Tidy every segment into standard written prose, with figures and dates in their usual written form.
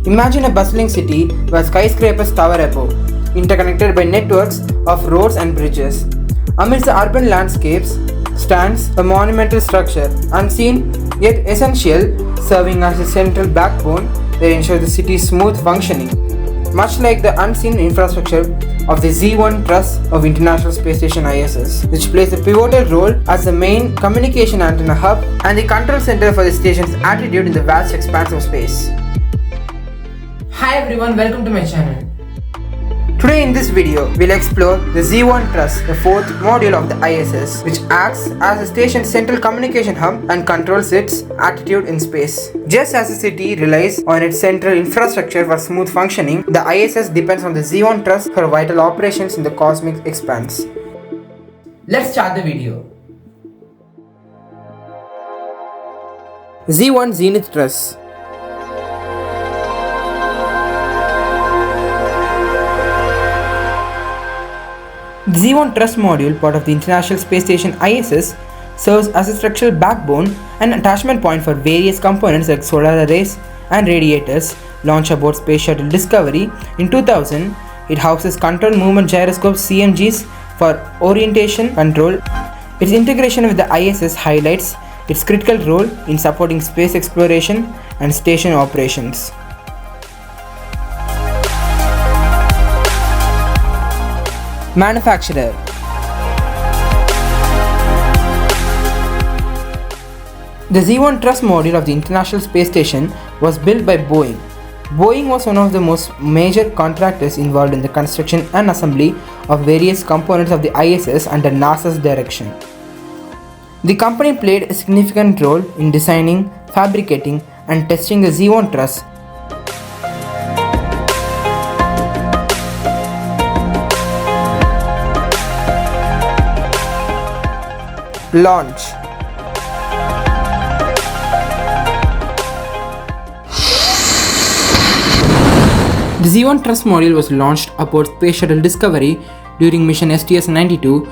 Imagine a bustling city where skyscrapers tower above, interconnected by networks of roads and bridges. Amidst the urban landscapes stands a monumental structure, unseen yet essential, serving as a central backbone that ensures the city's smooth functioning. Much like the unseen infrastructure of the Z1 Truss of International Space Station ISS, which plays a pivotal role as the main communication antenna hub and the control center for the station's attitude in the vast expanse of space. Hi everyone, welcome to my channel. Today in this video, we'll explore the Z1 Truss, the fourth module of the ISS, which acts as the station's central communication hub and controls its attitude in space. Just as the city relies on its central infrastructure for smooth functioning, the ISS depends on the Z1 Truss for vital operations in the cosmic expanse. Let's start the video. Z1 Zenith Truss. The Z1 Truss module, part of the International Space Station ISS, serves as a structural backbone and attachment point for various components like solar arrays and radiators launched aboard Space Shuttle Discovery. In 2000, it houses control movement gyroscopes CMGs for orientation control. Its integration with the ISS highlights its critical role in supporting space exploration and station operations. Manufacturer. The Z1 Truss module of the International Space Station was built by Boeing. Boeing was one of the most major contractors involved in the construction and assembly of various components of the ISS under NASA's direction. The company played a significant role in designing, fabricating, and testing the Z1 Truss. Launch. The Z1 Truss module was launched aboard Space Shuttle Discovery during mission STS-92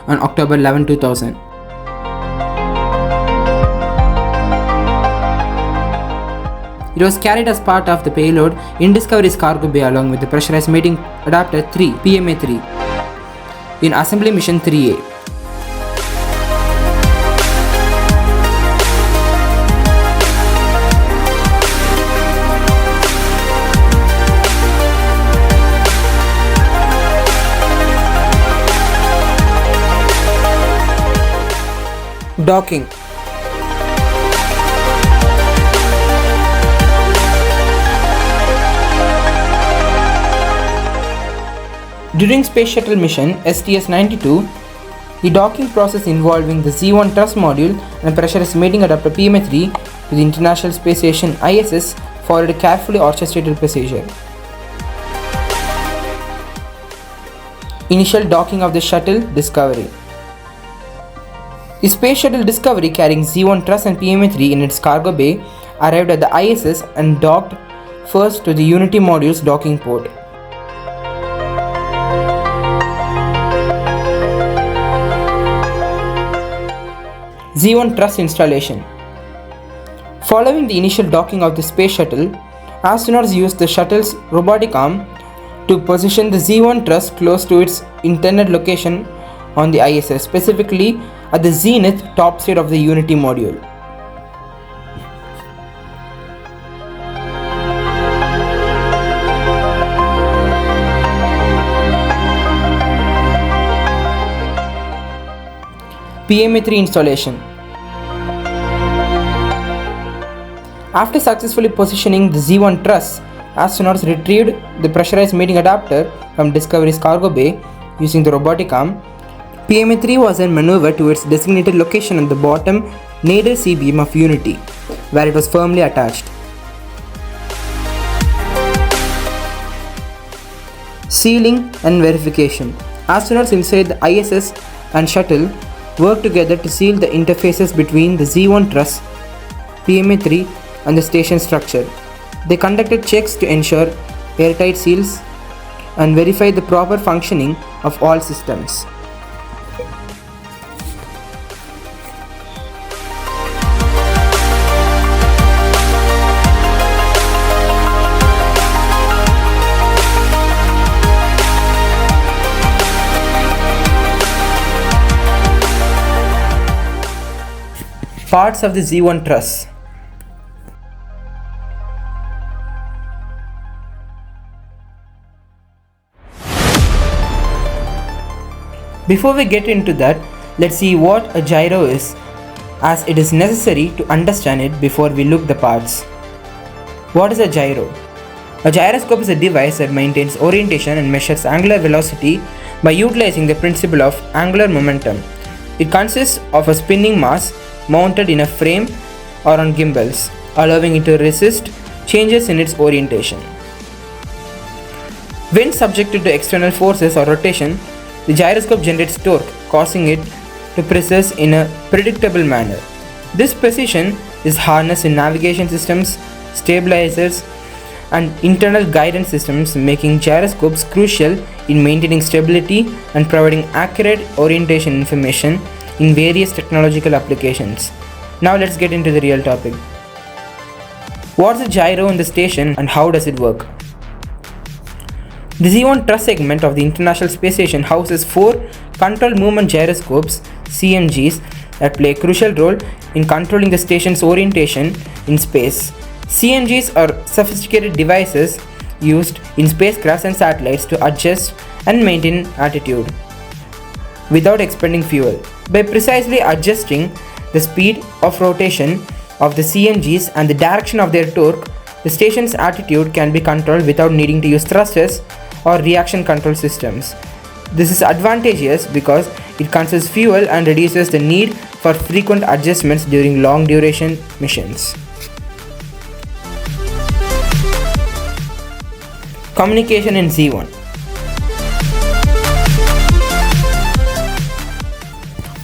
on October 11, 2000. It was carried as part of the payload in Discovery's cargo bay along with the pressurized mating adapter 3 PMA-3 in Assembly Mission 3A. Docking. During Space Shuttle mission STS-92, the docking process involving the Z1 Truss module and pressurized mating adapter PMA-3 to the International Space Station ISS followed a carefully orchestrated procedure. Initial docking of the Shuttle Discovery. The Space Shuttle Discovery, carrying Z1 Truss and PMA-3 in its cargo bay, arrived at the ISS and docked first to the Unity module's docking port. Z1 Truss installation. Following the initial docking of the Space Shuttle, astronauts used the shuttle's robotic arm to position the Z1 Truss close to its intended location on the ISS, specifically at the Zenith top state of the Unity module. PMA-3 installation. After successfully positioning the Z1 Truss, astronauts retrieved the pressurized mating adapter from Discovery's cargo bay using the robotic arm. PMA-3 was then maneuvered to its designated location on the bottom nadir C-beam of Unity, where it was firmly attached. Sealing and verification. Astronauts inside the ISS and shuttle worked together to seal the interfaces between the Z1 Truss, PMA-3 and the station structure. They conducted checks to ensure airtight seals and verify the proper functioning of all systems. Parts of the Z1 Truss. Before we get into that, let's see what a gyro is, as it is necessary to understand it before we look the parts. What is a gyro? A gyroscope is a device that maintains orientation and measures angular velocity by utilizing the principle of angular momentum. It consists of a spinning mass mounted in a frame or on gimbals, allowing it to resist changes in its orientation. When subjected to external forces or rotation, the gyroscope generates torque, causing it to precess in a predictable manner. This precision is harnessed in navigation systems, stabilizers, and internal guidance systems, making gyroscopes crucial in maintaining stability and providing accurate orientation information in various technological applications. Now let's get into the real topic. What's a gyro in the station and how does it work? The Z1 Truss segment of the International Space Station houses 4 controlled movement gyroscopes (CMGs) that play a crucial role in controlling the station's orientation in space. CMGs are sophisticated devices used in spacecrafts and satellites to adjust and maintain attitude without expending fuel. By precisely adjusting the speed of rotation of the CMGs and the direction of their torque, the station's attitude can be controlled without needing to use thrusters or reaction control systems. This is advantageous because it conserves fuel and reduces the need for frequent adjustments during long duration missions. Communication in Z1.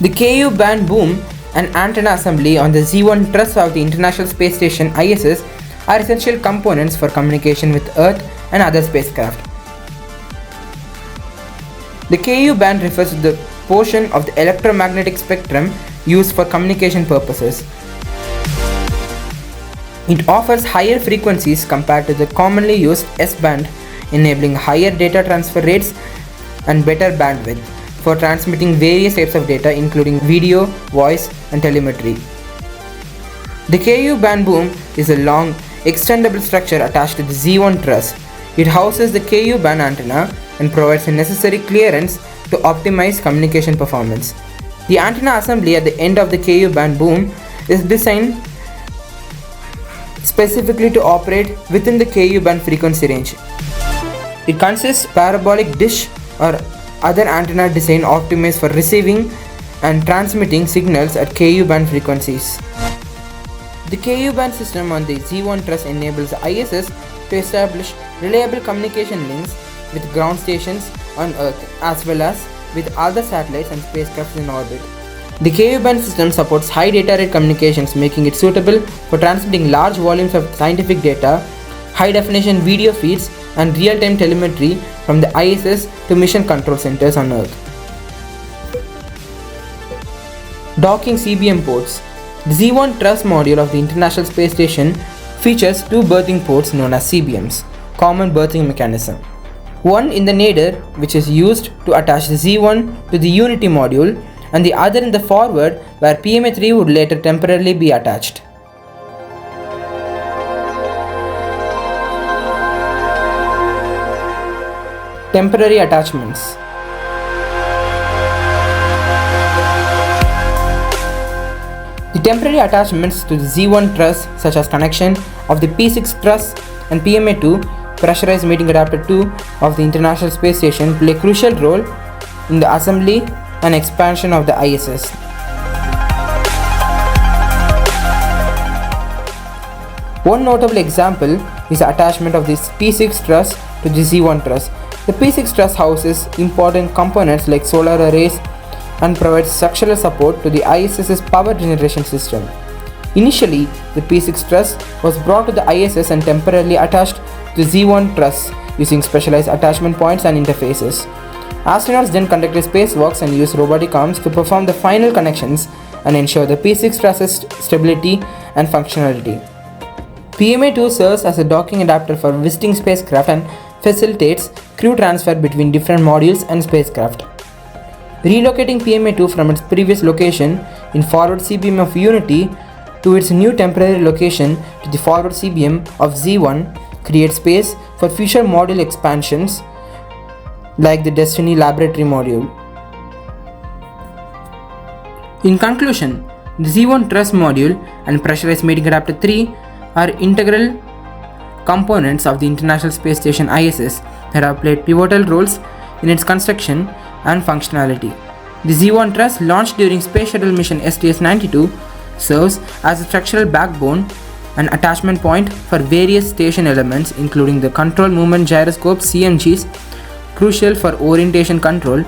The Ku band boom and antenna assembly on the Z1 Truss of the International Space Station ISS are essential components for communication with Earth and other spacecraft. The Ku band refers to the portion of the electromagnetic spectrum used for communication purposes. It offers higher frequencies compared to the commonly used S band, enabling higher data transfer rates and better bandwidth for transmitting various types of data including video, voice, and telemetry. The Ku band boom is a long, extendable structure attached to the Z1 Truss. It houses the Ku band antenna and provides the necessary clearance to optimize communication performance. The antenna assembly at the end of the Ku band boom is designed specifically to operate within the Ku band frequency range. It consists of parabolic dish or other antenna design optimized for receiving and transmitting signals at Ku band frequencies. The Ku band system on the Z1 Truss enables the ISS to establish reliable communication links with ground stations on Earth as well as with other satellites and spacecraft in orbit. The Ku band system supports high data rate communications, making it suitable for transmitting large volumes of scientific data, high definition video feeds, and real-time telemetry from the ISS to mission control centers on Earth. Docking CBM ports. The Z1 Truss module of the International Space Station features 2 berthing ports known as CBMs, common berthing mechanism. One in the nadir, which is used to attach the Z1 to the Unity module, and the other in the forward, where PMA-3 would later temporarily be attached. Temporary attachments. The temporary attachments to the Z1 Truss, such as connection of the P6 Truss and PMA-2 pressurized mating adapter 2 of the International Space Station, play a crucial role in the assembly and expansion of the ISS. One notable example is the attachment of this P6 truss to the Z1 truss. The P6 truss houses important components like solar arrays and provides structural support to the ISS's power generation system. Initially, the P6 truss was brought to the ISS and temporarily attached to the Z1 truss using specialized attachment points and interfaces. Astronauts then conducted spacewalks and used robotic arms to perform the final connections and ensure the P6 truss's stability and functionality. PMA-2 serves as a docking adapter for visiting spacecraft and facilitates crew transfer between different modules and spacecraft. Relocating PMA-2 from its previous location in forward CBM of Unity to its new temporary location to the forward CBM of Z1 creates space for future module expansions like the Destiny Laboratory module. In conclusion, the Z1 Truss module and Pressurized Mating Adapter 3 are integral components of the International Space Station ISS that have played pivotal roles in its construction and functionality. The Z1 Truss, launched during Space Shuttle mission STS-92, serves as a structural backbone and attachment point for various station elements including the control movement gyroscopes CMGs, crucial for orientation control.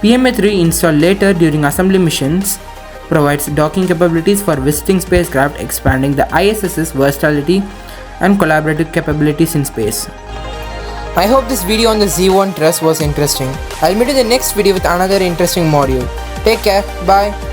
PMA-3 installed later during assembly missions provides docking capabilities for visiting spacecraft, expanding the ISS's versatility and collaborative capabilities in space. I hope this video on the Z1 Truss was interesting. I'll meet you in the next video with another interesting module. Take care, bye.